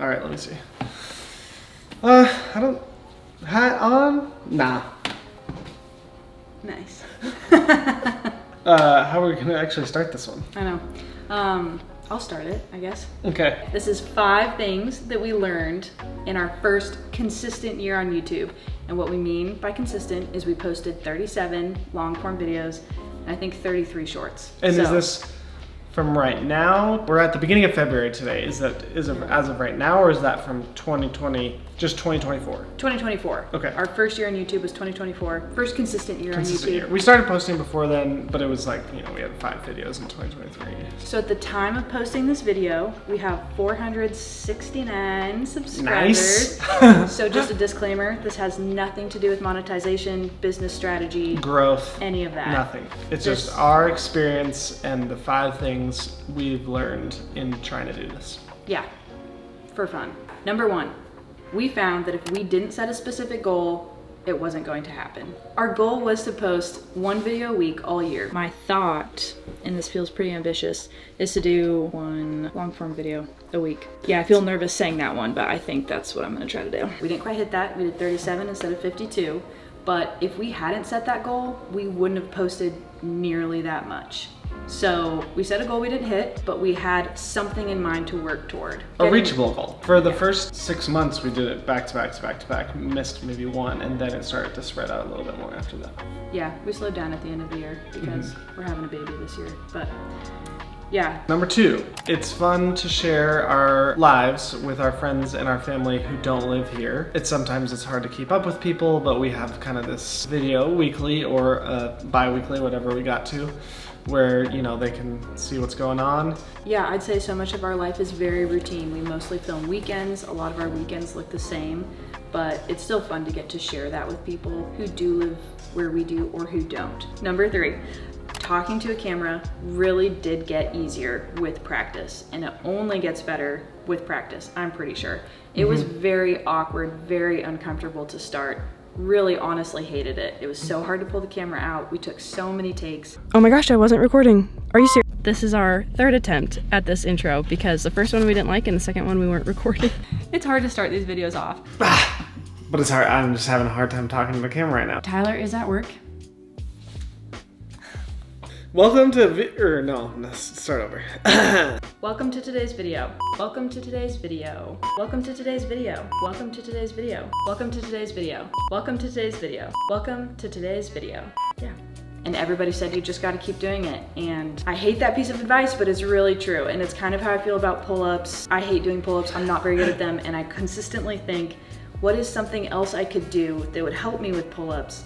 All right, let me see. I don't, hat on? Nah. Nice. How are we gonna actually start this one? I know. I'll start it, I guess. Okay. This is 5 things that we learned in our first consistent year on YouTube. And what we mean by consistent is we posted 37 long form videos and I think 33 shorts. And is this from right now? We're at the beginning of February today. Is it as of right now, or is that from 2020, just 2024? 2024. Okay. Our first year on YouTube was 2024. First consistent year on YouTube. Year. We started posting before then, but it was like, you know, we had 5 videos in 2023. So at the time of posting this video, we have 469 subscribers. Nice. So just a disclaimer, this has nothing to do with monetization, business strategy, growth, any of that. Nothing. It's just our experience and the 5 things we've learned in trying to do this. Yeah, for fun. Number 1, we found that if we didn't set a specific goal, it wasn't going to happen. Our goal was to post 1 video a week all year. My thought, and this feels pretty ambitious, is to do 1 long form video a week. Yeah, I feel nervous saying that one, but I think that's what I'm gonna try to do. We didn't quite hit that. We did 37 instead of 52. But if we hadn't set that goal, we wouldn't have posted nearly that much. So we set a goal we didn't hit, but we had something in mind to work toward. A reachable goal. For the first 6 months, we did it back to back to back to back, missed maybe 1, and then it started to spread out a little bit more after that. Yeah, we slowed down at the end of the year because we're having a baby this year, but yeah. Number 2, it's fun to share our lives with our friends and our family who don't live here. Sometimes it's hard to keep up with people, but we have kind of this video weekly or bi-weekly, whatever we got to, where, you know, they can see what's going on. Yeah, I'd say so much of our life is very routine. We mostly film weekends. A lot of our weekends look the same, but it's still fun to get to share that with people who do live where we do or who don't. Number 3, talking to a camera really did get easier with practice, and it only gets better with practice, I'm pretty sure. It was very awkward, very uncomfortable to start. Really honestly hated it. It was so hard to pull the camera out. We took so many takes. Oh my gosh, I wasn't recording. Are you serious? This is our 3rd attempt at this intro because the first one we didn't like and the second one we weren't recording. It's hard to start these videos off. But it's hard. I'm just having a hard time talking to the camera right now. Tyler is at work. Welcome to let's start over. Welcome to today's video. Welcome to today's video. Welcome to today's video. Welcome to today's video. Welcome to today's video. Welcome to today's video. Welcome to today's video. Yeah. And everybody said you just got to keep doing it. And I hate that piece of advice, but it's really true. And it's kind of how I feel about pull-ups. I hate doing pull-ups. I'm not very good at them. And I consistently think, what is something else I could do that would help me with pull-ups?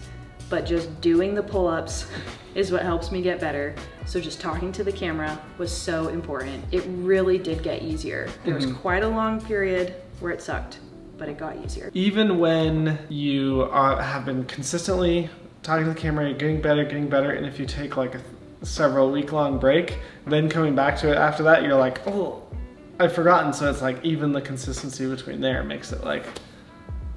But just doing the pull-ups is what helps me get better. So just talking to the camera was so important. It really did get easier. There was quite a long period where it sucked, but it got easier. Even when you have been consistently talking to the camera, getting better, and if you take like a several week-long break, then coming back to it after that, you're like, oh, I've forgotten. So it's like even the consistency between there makes it like,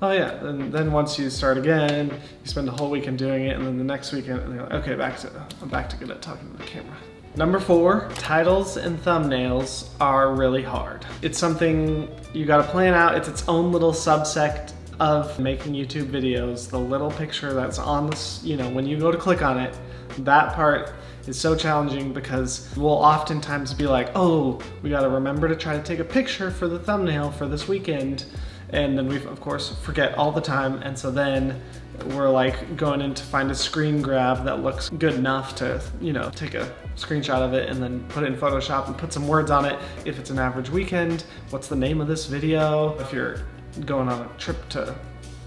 oh yeah, and then once you start again, you spend the whole weekend doing it, and then the next weekend, and you're like, okay, I'm back to good at talking to the camera. Number 4, titles and thumbnails are really hard. It's something you gotta plan out. It's its own little subsect of making YouTube videos. The little picture that's on this, you know, when you go to click on it, that part is so challenging because we'll oftentimes be like, oh, we gotta remember to try to take a picture for the thumbnail for this weekend. And then we, of course, forget all the time. And so then we're like going in to find a screen grab that looks good enough to, you know, take a screenshot of it and then put it in Photoshop and put some words on it. If it's an average weekend, what's the name of this video? If you're going on a trip to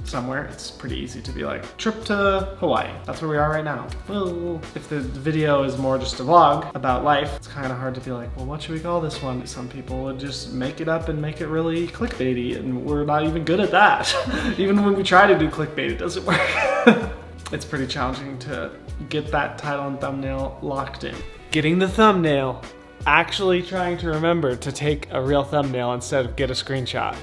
somewhere, it's pretty easy to be like, trip to Hawaii. That's where we are right now. Well, if the video is more just a vlog about life, it's kind of hard to be like, well, what should we call this one? Some people would just make it up and make it really clickbaity, and we're not even good at that. Even when we try to do clickbait, it doesn't work. It's pretty challenging to get that title and thumbnail locked in. Getting the thumbnail, actually trying to remember to take a real thumbnail instead of get a screenshot.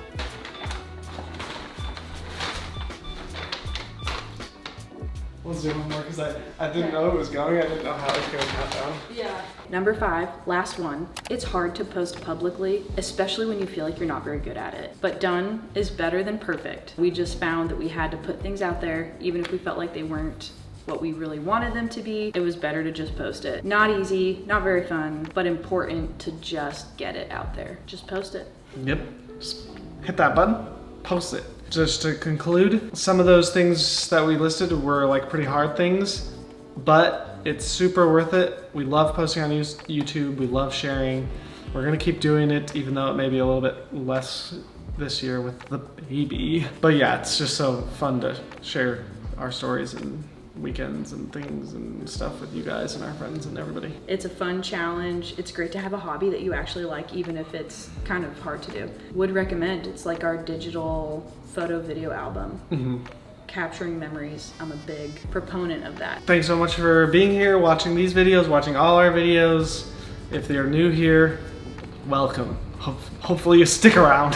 Let's do one more because I didn't know it was going. I didn't know how it was going to count down. Yeah. Number 5, last one. It's hard to post publicly, especially when you feel like you're not very good at it. But done is better than perfect. We just found that we had to put things out there, even if we felt like they weren't what we really wanted them to be. It was better to just post it. Not easy, not very fun, but important to just get it out there. Just post it. Yep. Just hit that button, post it. Just to conclude, some of those things that we listed were like pretty hard things, but it's super worth it. We love posting on YouTube. We love sharing. We're gonna keep doing it, even though it may be a little bit less this year with the baby. But yeah, it's just so fun to share our stories and weekends and things and stuff with you guys and our friends and everybody. It's a fun challenge. It's great to have a hobby that you actually like, even if it's kind of hard to do. Would recommend. It's like our digital photo video album. Capturing memories. I'm a big proponent of that. Thanks so much for being here, watching these videos, watching all our videos. If they're new here, welcome. Hopefully you stick around.